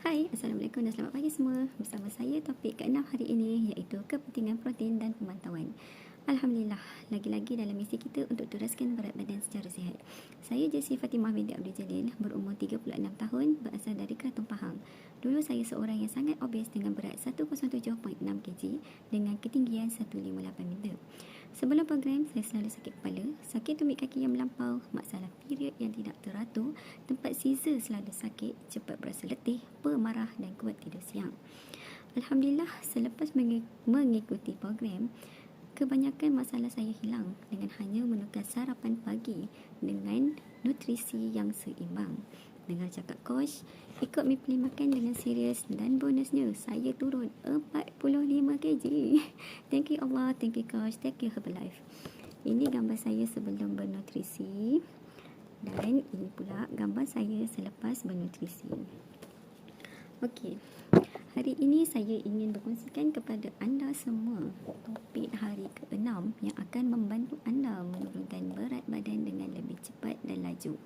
Hai, Assalamualaikum dan selamat pagi semua. Bersama saya topik ke-6 hari ini iaitu kepentingan protein dan pemantauan. Alhamdulillah, lagi-lagi dalam misi kita untuk teruskan berat badan secara sihat. Saya Jessie Fatimah binti Abdul Jalil, berumur 36 tahun, berasal dari Kraton Pahang. Dulu saya seorang yang sangat obes dengan berat 107.6 kg dengan ketinggian 158 meter. Sebelum program, saya selalu sakit kepala, sakit tumit kaki yang melampau, masalah period yang tidak teratur, tempat Caesar selalu sakit, cepat berasa letih, pemarah dan kuat tidur siang. Alhamdulillah, selepas mengikuti program, kebanyakan masalah saya hilang dengan hanya menukar sarapan pagi dengan nutrisi yang seimbang. Dengar cakap coach, ikut mipli makan dengan serius dan bonusnya saya turun 45 kg. Thank you Allah, thank you coach, thank you Herbalife. Ini gambar saya sebelum bernutrisi dan ini pula gambar saya selepas bernutrisi. Okey. Hari ini saya ingin berkongsikan kepada anda semua topik hari ke-6 yang akan membantu anda menurunkan berat badan dengan lebih cepat dan laju.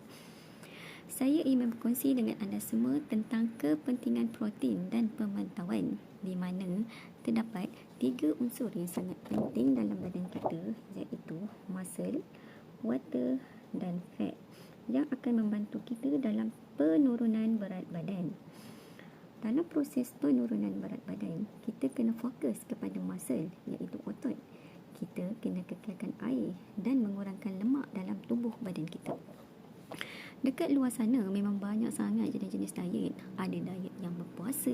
Saya ingin berkongsi dengan anda semua tentang kepentingan protein dan pemantauan, di mana terdapat 3 unsur yang sangat penting dalam badan kita, iaitu muscle, water dan fat, yang akan membantu kita dalam penurunan berat badan. Dalam proses penurunan berat badan, kita kena fokus kepada muscle, iaitu otot. Kita kena kekalkan air dan mengurangkan lemak dalam tubuh badan kita. Dekat luar sana memang banyak sangat jenis-jenis diet. Ada diet yang berpuasa,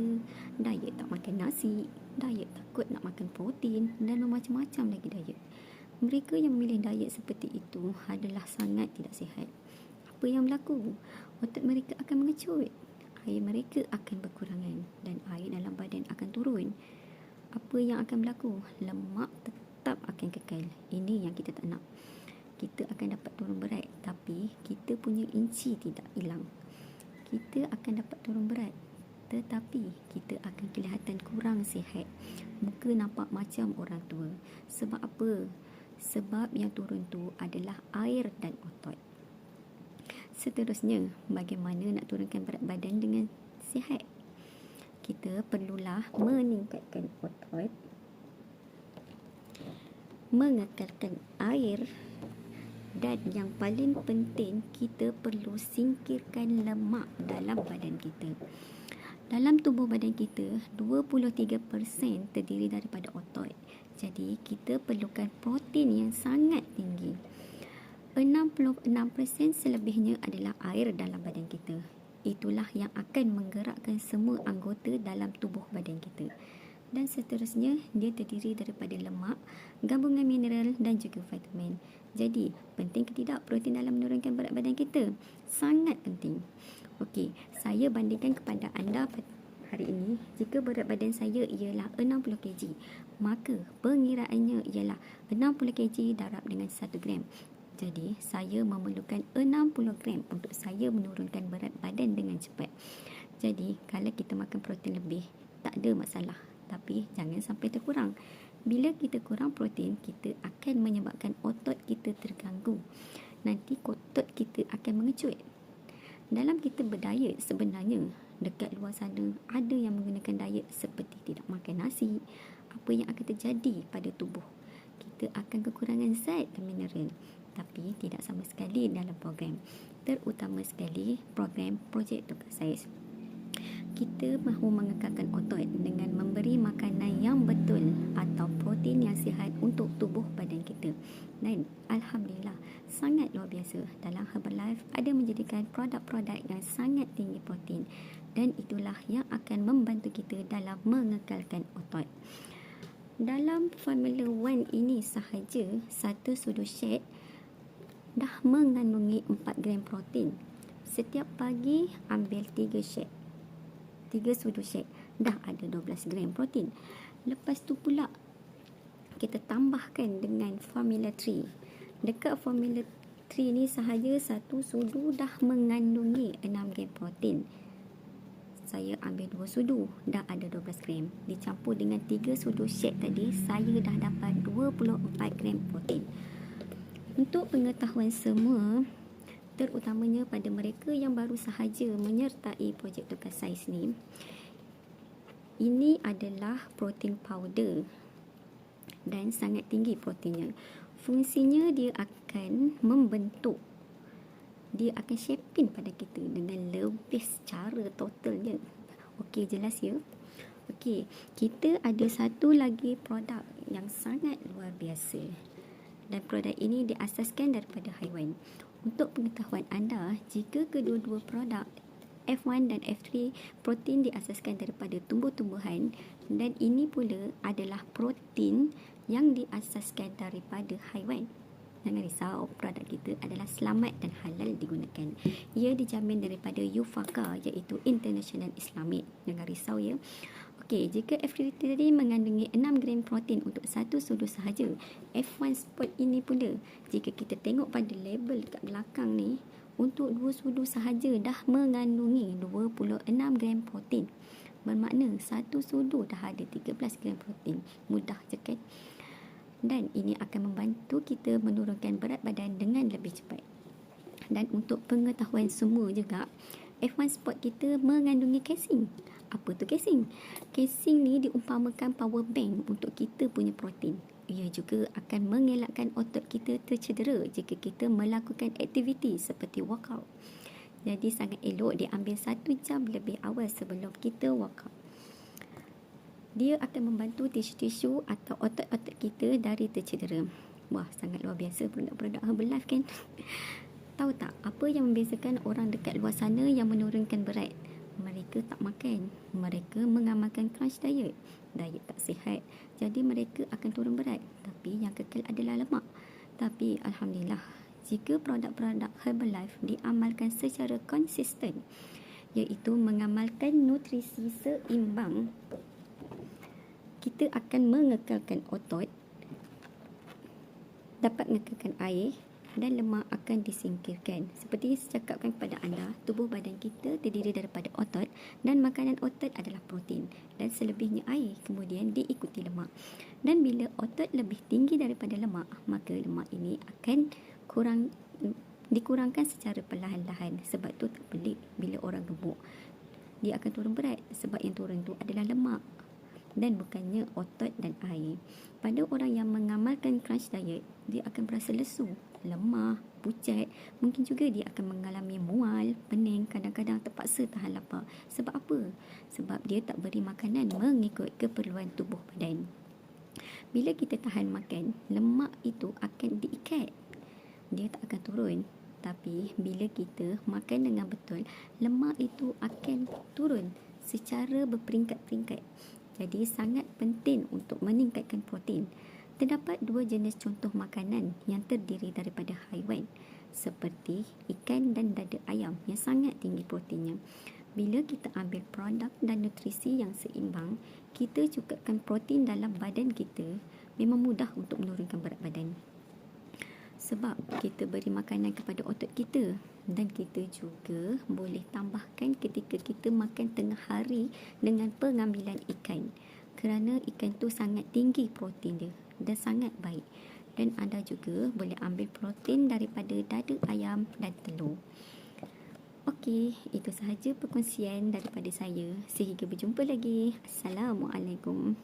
diet tak makan nasi, diet takut nak makan protein dan macam-macam lagi diet. Mereka yang memilih diet seperti itu adalah sangat tidak sihat. Apa yang berlaku? Otot mereka akan mengecut, air mereka akan berkurangan dan air dalam badan akan turun. Apa yang akan berlaku? Lemak tetap akan kekal. Ini yang kita tak nak. Kita akan dapat turun berat, tapi kita punya inci tidak hilang. Kita akan dapat turun berat, tetapi kita akan kelihatan kurang sihat. Muka nampak macam orang tua. Sebab apa? Sebab yang turun tu adalah air dan otot. Seterusnya, bagaimana nak turunkan berat badan dengan sihat? Kita perlulah meningkatkan otot, mengekalkan air, dan yang paling penting, kita perlu singkirkan lemak dalam badan kita. Dalam tubuh badan kita, 23% terdiri daripada otot. Jadi, kita perlukan protein yang sangat tinggi. 66% selebihnya adalah air dalam badan kita. Itulah yang akan menggerakkan semua anggota dalam tubuh badan kita. Dan seterusnya, dia terdiri daripada lemak, gabungan mineral dan juga vitamin. Jadi, penting ke tidak protein dalam menurunkan berat badan kita? Sangat penting. Okey, saya bandingkan kepada anda hari ini. Jika berat badan saya ialah 60 kg, maka pengiraannya ialah 60 kg darab dengan 1 gram. Jadi, saya memerlukan 60 gram untuk saya menurunkan berat badan dengan cepat. Jadi, kalau kita makan protein lebih, tak ada masalah. Tapi, jangan sampai terkurang. Bila kita kurang protein, kita akan menyebabkan otot kita terganggu. Nanti otot kita akan mengecut. Dalam kita berdiet, sebenarnya dekat luar sana ada yang menggunakan diet seperti tidak makan nasi. Apa yang akan terjadi pada tubuh? Kita akan kekurangan zat dan mineral. Tapi tidak sama sekali dalam program. Terutama sekali program Project Tugas Saiz. Kita mahu mengekalkan otot dengan memberi makanan yang betul atau protein yang sihat untuk tubuh badan kita. Dan Alhamdulillah, sangat luar biasa. Dalam Herbalife ada menjadikan produk-produk yang sangat tinggi protein. Dan itulah yang akan membantu kita dalam mengekalkan otot. Dalam Formula One ini sahaja, satu sudu shake dah mengandungi 4 gram protein. Setiap pagi ambil 3 shake. 3 sudu shake dah ada 12 gram protein. Lepas tu pula kita tambahkan dengan Formula 3. Dekat Formula 3 ni sahaja satu sudu dah mengandungi 6 gram protein. Saya ambil 2 sudu, dah ada 12 gram. Dicampur dengan 3 sudu shake tadi, saya dah dapat 24 gram protein. Untuk pengetahuan semua, terutamanya pada mereka yang baru sahaja menyertai projek tugas saiz ni. Ini adalah protein powder dan sangat tinggi proteinnya. Fungsinya dia akan membentuk, dia akan shaping pada kita dengan lebih secara totalnya. Okey, jelas ya? Okey, kita ada satu lagi produk yang sangat luar biasa. Dan produk ini diasaskan daripada haiwan. Untuk pengetahuan anda, jika kedua-dua produk F1 dan F3 protein diasaskan daripada tumbuh-tumbuhan, dan ini pula adalah protein yang diasaskan daripada haiwan. Jangan risau, produk kita adalah selamat dan halal digunakan. Ia dijamin daripada UFACA, iaitu International Islamic. Jangan risau ya. Okey, jika F3 tadi mengandungi 6 gram protein untuk satu sudu sahaja, F1 spot ini pula, jika kita tengok pada label kat belakang ni, untuk 2 sudu sahaja dah mengandungi 26 gram protein. Bermakna satu sudu dah ada 13 gram protein. Mudah je kan? Dan ini akan membantu kita menurunkan berat badan dengan lebih cepat. Dan untuk pengetahuan semua juga, F1 spot kita mengandungi casing. Apa tu casing? Casing ni diumpamakan power bank untuk kita punya protein. Ia juga akan mengelakkan otot kita tercedera jika kita melakukan aktiviti seperti workout. Jadi sangat elok diambil 1 jam lebih awal sebelum kita workout. Dia akan membantu tisu-tisu atau otot-otot kita dari tercedera. Wah, sangat luar biasa produk-produk Herbalife kan? Tahu tak apa yang membezakan orang dekat luar sana yang menurunkan berat? Mereka tak makan. Mereka mengamalkan crunch diet. Diet tak sihat. Jadi mereka akan turun berat. Tapi yang kekal adalah lemak. Tapi Alhamdulillah, jika produk-produk Herbalife diamalkan secara konsisten, iaitu mengamalkan nutrisi seimbang, kita akan mengekalkan otot, dapat mengekalkan air, dan lemak akan disingkirkan. Seperti saya cakapkan kepada anda, tubuh badan kita terdiri daripada otot dan makanan otot adalah protein dan selebihnya air, kemudian diikuti lemak. Dan bila otot lebih tinggi daripada lemak, maka lemak ini akan dikurangkan secara perlahan-lahan. Sebab tu tak pelik bila orang gemuk, dia akan turun berat sebab yang turun tu adalah lemak dan bukannya otot dan air. Pada orang yang mengamalkan crunch diet, dia akan berasa lesu, lemah, pucat. Mungkin juga dia akan mengalami mual, pening, kadang-kadang terpaksa tahan lapar. Sebab apa? Sebab dia tak beri makanan mengikut keperluan tubuh badan. Bila kita tahan makan, lemak itu akan diikat. Dia tak akan turun. Tapi bila kita makan dengan betul, lemak itu akan turun secara berperingkat-peringkat. Jadi sangat penting untuk meningkatkan protein. Terdapat 2 jenis contoh makanan yang terdiri daripada haiwan, seperti ikan dan dada ayam yang sangat tinggi proteinnya. Bila kita ambil produk dan nutrisi yang seimbang, kita cukupkan protein dalam badan kita, memang mudah untuk menurunkan berat badan. Sebab kita beri makanan kepada otot kita, dan kita juga boleh tambahkan ketika kita makan tengah hari dengan pengambilan ikan. Kerana ikan tu sangat tinggi protein dia dan sangat baik. Dan anda juga boleh ambil protein daripada dada ayam dan telur. Okey, itu sahaja perkongsian daripada saya. Sehingga berjumpa lagi. Assalamualaikum.